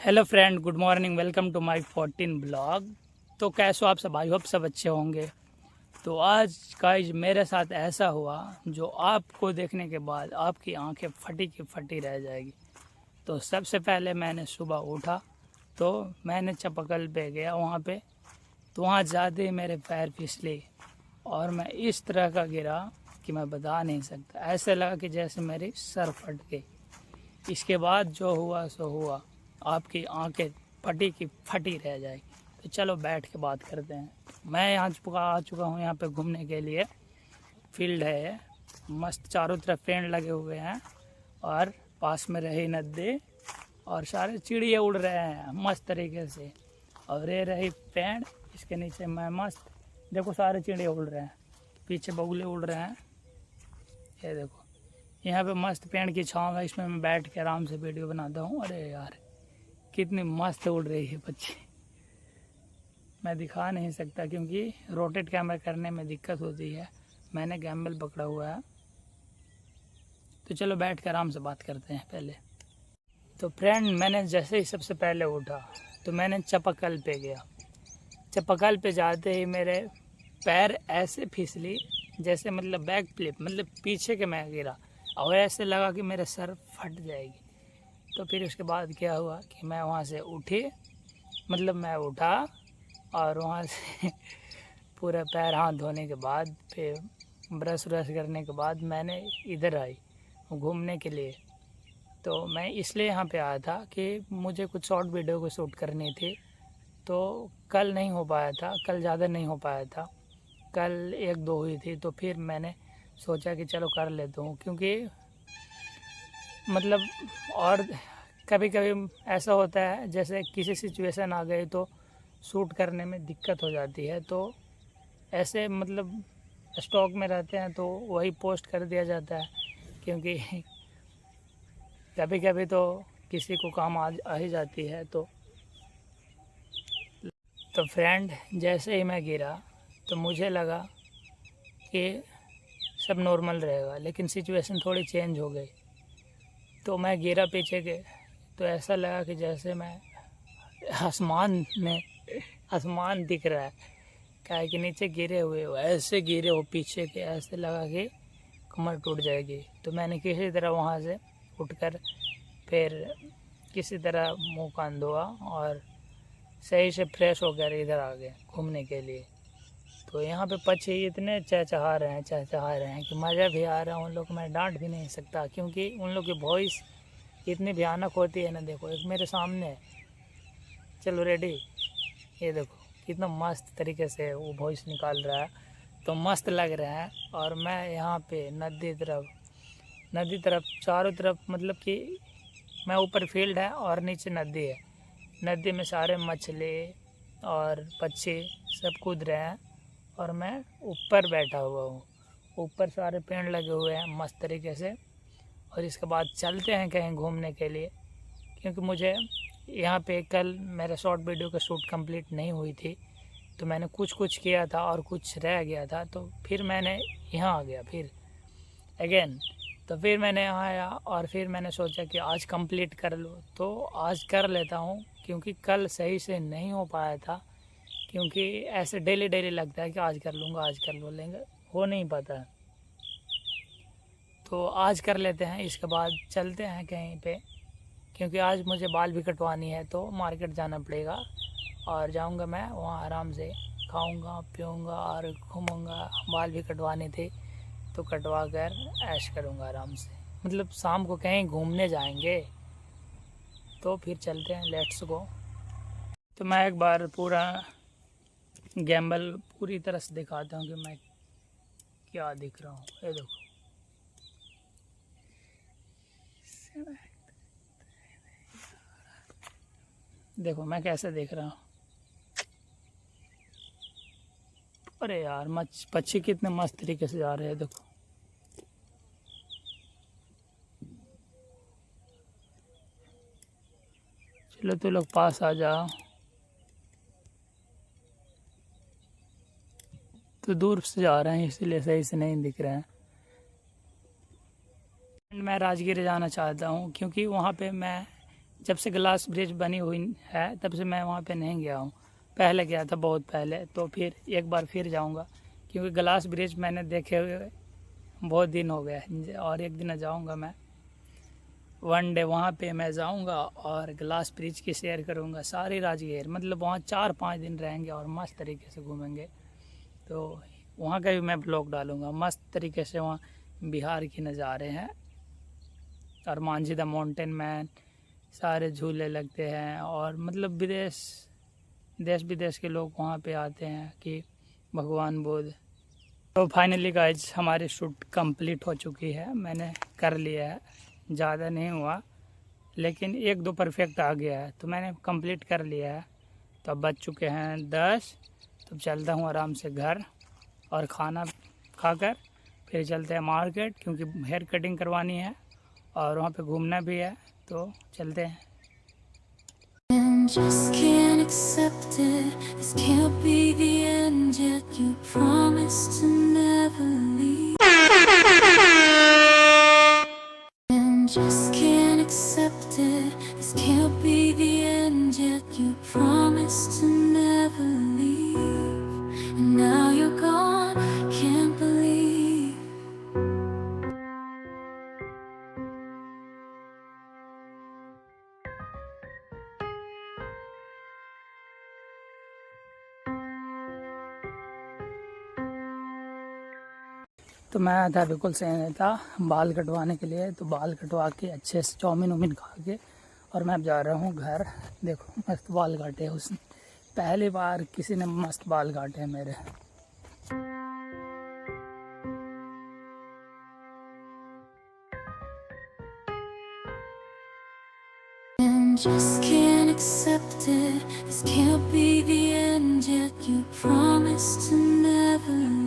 Hello friend, good morning. Welcome to my 14 blog. तो कैसे हो आप सब? आई होप सब अच्छे होंगे। तो आज गाइस मेरे साथ ऐसा हुआ जो आपको देखने के बाद आपकी आंखें फटी की फटी रह जाएगी। तो सबसे पहले मैंने सुबह उठा तो मैंने चपकल पे गया वहाँ पे। तो वहाँ जाते ही मेरे पैर फिसले और मैं इस तरह का गिरा कि मैं बता नहीं सकता। ऐसे लगा कि जैसे मेरी सर फट गई। इसके बाद जो हुआ सो हुआ, आपकी आंखें फटी की फटी रह जाएगी। तो चलो बैठ के बात करते हैं। मैं यहाँ आ चुका हूँ यहाँ पे घूमने के लिए। फील्ड है मस्त, चारों तरफ पेड़ लगे हुए हैं और पास में रही नदी और सारे चिड़िया उड़ रहे हैं मस्त तरीके से। और ये रही पेड़, इसके नीचे मैं मस्त, देखो सारे चिड़िया उड़ रहे हैं, पीछे बगुले उड़ रहे हैं। ये देखो यहाँ पे मस्त पेड़ की छाँव है, इसमें मैं बैठ के आराम से वीडियो बनाता हूँ। अरे यार कितनी मस्त उड़ रही है पक्षी। मैं दिखा नहीं सकता क्योंकि रोटेट कैमरा करने में दिक्कत होती है। मैंने गैम्बल पकड़ा हुआ है। तो चलो बैठ के आराम से बात करते हैं पहले। तो फ्रेंड, मैंने जैसे ही सबसे पहले उठा तो मैंने चपकल पे गया। चपकल पे जाते ही मेरे पैर ऐसे फिसली जैसे मतलब बैक फ्लिप, मतलब पीछे के मैं गिरा और ऐसे लगा कि मेरे सर फट जाएगी। तो फिर उसके बाद क्या हुआ कि मैं वहाँ से उठी, मतलब मैं उठा और वहाँ से पूरा पैर हाथ धोने के बाद फिर ब्रश व्रश करने के बाद मैंने इधर आई घूमने के लिए। तो मैं इसलिए यहाँ पे आया था कि मुझे कुछ शॉर्ट वीडियो को शूट करनी थी। तो कल नहीं हो पाया था, कल ज़्यादा नहीं हो पाया था, कल एक दो हुई थी। तो फिर मैंने सोचा कि चलो कर लेता हूँ, क्योंकि मतलब और कभी कभी ऐसा होता है जैसे किसी सिचुएशन आ गई तो शूट करने में दिक्कत हो जाती है। तो ऐसे मतलब स्टॉक में रहते हैं तो वही पोस्ट कर दिया जाता है, क्योंकि कभी कभी तो किसी को काम आ ही जाती है। तो फ्रेंड, जैसे ही मैं गिरा तो मुझे लगा कि सब नॉर्मल रहेगा, लेकिन सिचुएशन थोड़ी चेंज हो गई। तो मैं गिरा पीछे के, तो ऐसा लगा कि जैसे मैं आसमान दिख रहा है। क्या है कि नीचे गिरे हुए हो, ऐसे गिरे हो पीछे के, ऐसे लगा कि कमर टूट जाएगी। तो मैंने किसी तरह वहाँ से उठकर फिर किसी तरह मुंह कान धोआ और सही से फ्रेश होकर इधर आ गए घूमने के लिए। तो यहाँ पे पक्षी इतने चहचहा रहे हैं कि मज़ा भी आ रहा है। उन लोग को मैं डांट भी नहीं सकता, क्योंकि उन लोग की वॉइस इतनी भयानक होती है ना। देखो एक मेरे सामने है, चलो रेडी, ये देखो कितना मस्त तरीके से वो वॉइस निकाल रहा है। तो मस्त लग रहा है। और मैं यहाँ पे नदी तरफ चारों तरफ, मतलब कि मैं ऊपर फील्ड है और नीचे नदी है। नदी में सारे मछली और पक्षी सब कूद रहे हैं और मैं ऊपर बैठा हुआ हूँ। ऊपर सारे पेड़ लगे हुए हैं मस्त तरीके से। और इसके बाद चलते हैं कहीं घूमने के लिए, क्योंकि मुझे यहाँ पे कल मेरा शॉर्ट वीडियो का शूट कंप्लीट नहीं हुई थी। तो मैंने कुछ किया था और कुछ रह गया था, तो फिर मैंने यहाँ आ गया फिर अगेन। तो फिर मैंने यहाँ आया और फिर मैंने सोचा कि आज कंप्लीट कर लो, तो आज कर लेता हूँ, क्योंकि कल सही से नहीं हो पाया था। क्योंकि ऐसे डेली डेली लगता है कि आज कर लूँगा, आज कर लेंगे, हो नहीं पाता है। तो आज कर लेते हैं, इसके बाद चलते हैं कहीं पे, क्योंकि आज मुझे बाल भी कटवानी है तो मार्केट जाना पड़ेगा। और जाऊंगा मैं वहाँ, आराम से खाऊंगा पीऊँगा और घूमूंगा। बाल भी कटवानी थी तो कटवा कर ऐश करूँगा आराम से। मतलब शाम को कहीं घूमने जाएंगे, तो फिर चलते हैं, लेट्स गो। तो मैं एक बार पूरा गैम्बल पूरी तरह से दिखाता हूँ कि मैं क्या दिख रहा हूँ। ये देखो मैं कैसे देख रहा हूँ। अरे यार पक्षी कितने मस्त तरीके से जा रहे हैं, देखो। चलो तो लोग पास आ जाओ। तो दूर से जा रहे हैं इसलिए सही से नहीं दिख रहे हैं। मैं राजगीर जाना चाहता हूँ, क्योंकि वहाँ पे मैं जब से ग्लास ब्रिज बनी हुई है तब से मैं वहाँ पे नहीं गया हूँ। पहले गया था बहुत पहले, तो फिर एक बार फिर जाऊँगा, क्योंकि ग्लास ब्रिज मैंने देखे हुए बहुत दिन हो गए। और एक दिन जाऊँगा मैं, वन डे वहाँ पे मैं जाऊँगा और ग्लास ब्रिज की सैर करूँगा सारी राजगीर। मतलब वहाँ 4-5 दिन रहेंगे और मस्त तरीके से घूमेंगे। तो वहाँ का भी मैं ब्लॉग डालूँगा। मस्त तरीके से वहाँ बिहार के नज़ारे हैं और मांझी द माउंटेन मैन, सारे झूले लगते हैं और मतलब देश विदेश के लोग वहाँ पे आते हैं कि भगवान बुद्ध। तो फाइनली गाइज हमारी शूट कंप्लीट हो चुकी है, मैंने कर लिया है। ज़्यादा नहीं हुआ लेकिन 1-2 परफेक्ट आ गया है, तो मैंने कंप्लीट कर लिया है। तो अब बज चुके हैं 10। तो चलता हूँ आराम से घर और खाना खाकर फिर चलते हैं मार्केट, क्योंकि हेयर कटिंग करवानी है और वहाँ पे घूमना भी है। तो चलते हैं। And just can't accept it. This can't be the end yet. You promised to never leave. And just can't accept it. This can't be the end yet. You promised to never leave. And now you're gone. I can't believe. तो मैं आया था बिल्कुल सही नहीं था बाल कटवाने के लिए। तो बाल कटवा के अच्छे से चाउमीन उमीन खा के और मैं अब जा रहा हूँ घर। देखो मस्त बाल काटे हैं उसने, पहली बार किसी ने मस्त बाल काटे हैं मेरे। And just can't accept it. This can't be the end yet. You promised to never leave.